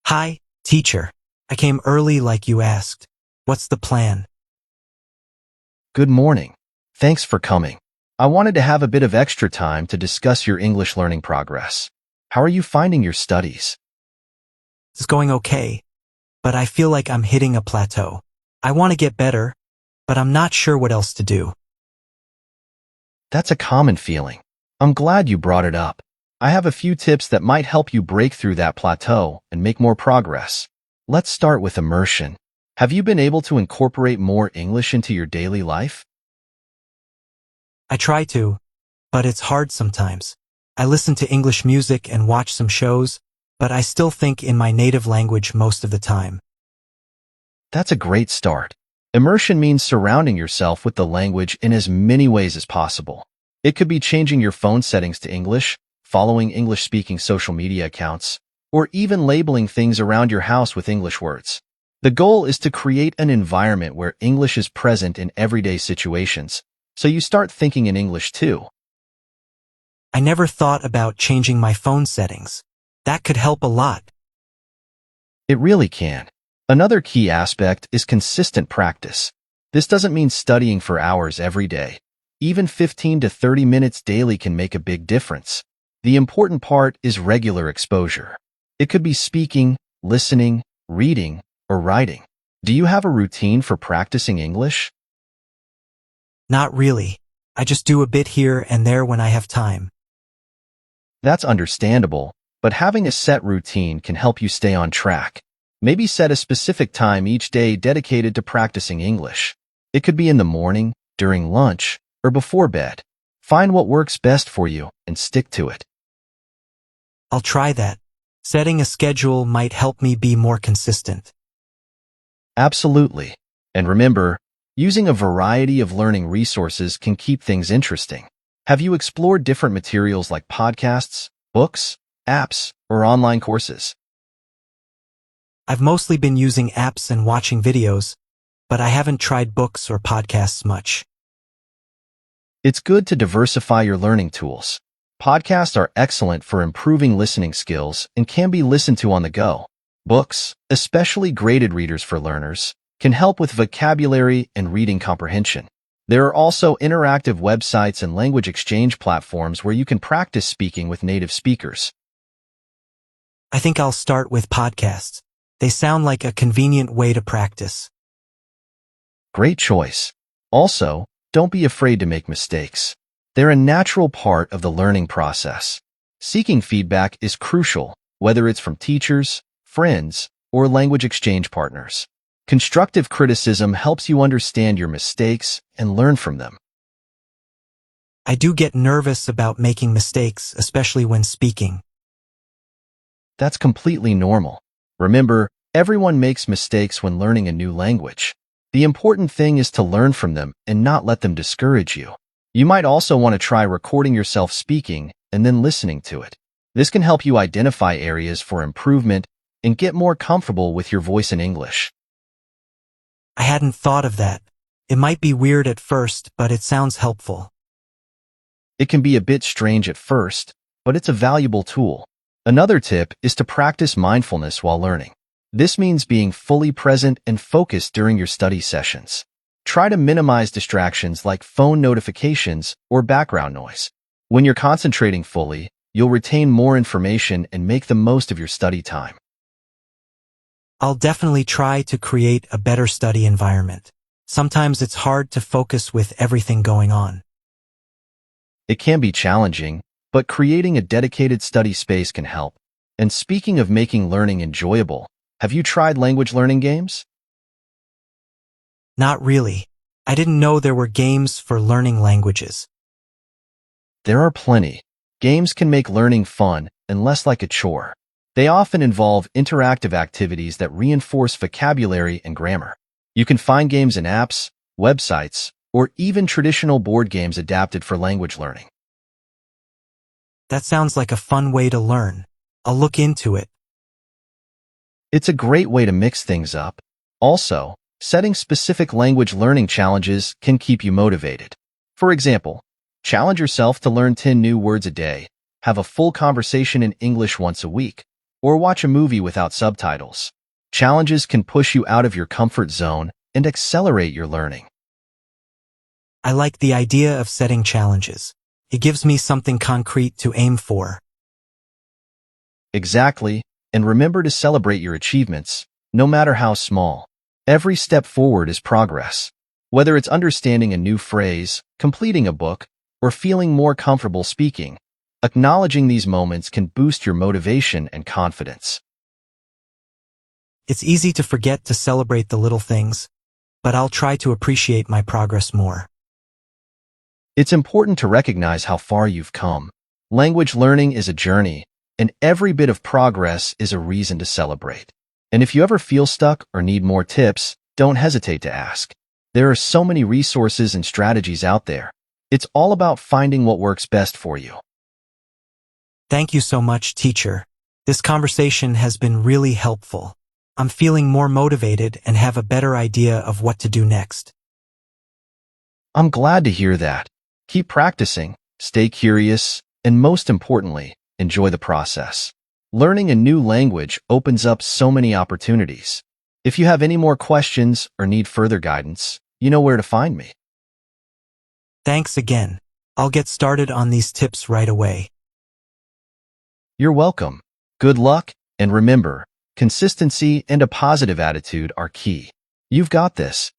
Hi, teacher. I came early like you asked. What's the plan? Good morning. Thanks for coming. I wanted to have a bit of extra time to discuss your English learning progress. How are you finding your studies? It's going okay, but I feel like I'm hitting a plateau. I want to get better, but I'm not sure what else to do. That's a common feeling. I'm glad you brought it up. I have a few tips that might help you break through that plateau and make more progress. Let's start with immersion. Have you been able to incorporate more English into your daily life? I try to, but it's hard sometimes. I listen to English music and watch some shows, but I still think in my native language most of the time. That's a great start. Immersion means surrounding yourself with the language in as many ways as possible. It could be changing your phone settings to English, following English-speaking social media accounts, or even labeling things around your house with English words. The goal is to create an environment where English is present in everyday situations, so you start thinking in English too. I never thought about changing my phone settings. That could help a lot. It really can. Another key aspect is consistent practice. This doesn't mean studying for hours every day. Even 15 to 30 minutes daily can make a big difference. The important part is regular exposure. It could be speaking, listening, reading, or writing. Do you have a routine for practicing English? Not really. I just do a bit here and there when I have time. That's understandable, but having a set routine can help you stay on track. Maybe set a specific time each day dedicated to practicing English. It could be in the morning, during lunch, or before bed. Find what works best for you and stick to it. I'll try that. Setting a schedule might help me be more consistent. Absolutely. And remember, using a variety of learning resources can keep things interesting. Have you explored different materials like podcasts, books, apps, or online courses? I've mostly been using apps and watching videos, but I haven't tried books or podcasts much. It's good to diversify your learning tools. Podcasts are excellent for improving listening skills and can be listened to on the go. Books, especially graded readers for learners, can help with vocabulary and reading comprehension. There are also interactive websites and language exchange platforms where you can practice speaking with native speakers. I think I'll start with podcasts. They sound like a convenient way to practice. Great choice. Also, don't be afraid to make mistakes. They're a natural part of the learning process. Seeking feedback is crucial, whether it's from teachers, friends, or language exchange partners. Constructive criticism helps you understand your mistakes and learn from them. I do get nervous about making mistakes, especially when speaking. That's completely normal. Remember, everyone makes mistakes when learning a new language. The important thing is to learn from them and not let them discourage you. You might also want to try recording yourself speaking and then listening to it. This can help you identify areas for improvement and get more comfortable with your voice in English. I hadn't thought of that. It might be weird at first, but it sounds helpful. It can be a bit strange at first, but it's a valuable tool. Another tip is to practice mindfulness while learning. This means being fully present and focused during your study sessions. Try to minimize distractions like phone notifications or background noise. When you're concentrating fully, you'll retain more information and make the most of your study time. I'll definitely try to create a better study environment. Sometimes it's hard to focus with everything going on. It can be challenging, but creating a dedicated study space can help. And speaking of making learning enjoyable, have you tried language learning games? Not really. I didn't know there were games for learning languages. There are plenty. Games can make learning fun and less like a chore. They often involve interactive activities that reinforce vocabulary and grammar. You can find games in apps, websites, or even traditional board games adapted for language learning. That sounds like a fun way to learn. I'll look into it. It's a great way to mix things up. Also, setting specific language learning challenges can keep you motivated. For example, challenge yourself to learn 10 new words a day, have a full conversation in English once a week, or watch a movie without subtitles. Challenges can push you out of your comfort zone and accelerate your learning. I like the idea of setting challenges. It gives me something concrete to aim for. Exactly, and remember to celebrate your achievements, no matter how small. Every step forward is progress. Whether it's understanding a new phrase, completing a book, or feeling more comfortable speaking, acknowledging these moments can boost your motivation and confidence. It's easy to forget to celebrate the little things, but I'll try to appreciate my progress more. It's important to recognize how far you've come. Language learning is a journey, and every bit of progress is a reason to celebrate. And if you ever feel stuck or need more tips, don't hesitate to ask. There are so many resources and strategies out there. It's all about finding what works best for you. Thank you so much, teacher. This conversation has been really helpful. I'm feeling more motivated and have a better idea of what to do next. I'm glad to hear that. Keep practicing, stay curious, and most importantly, enjoy the process. Learning a new language opens up so many opportunities. If you have any more questions or need further guidance, you know where to find me. Thanks again. I'll get started on these tips right away. You're welcome. Good luck, and remember, consistency and a positive attitude are key. You've got this.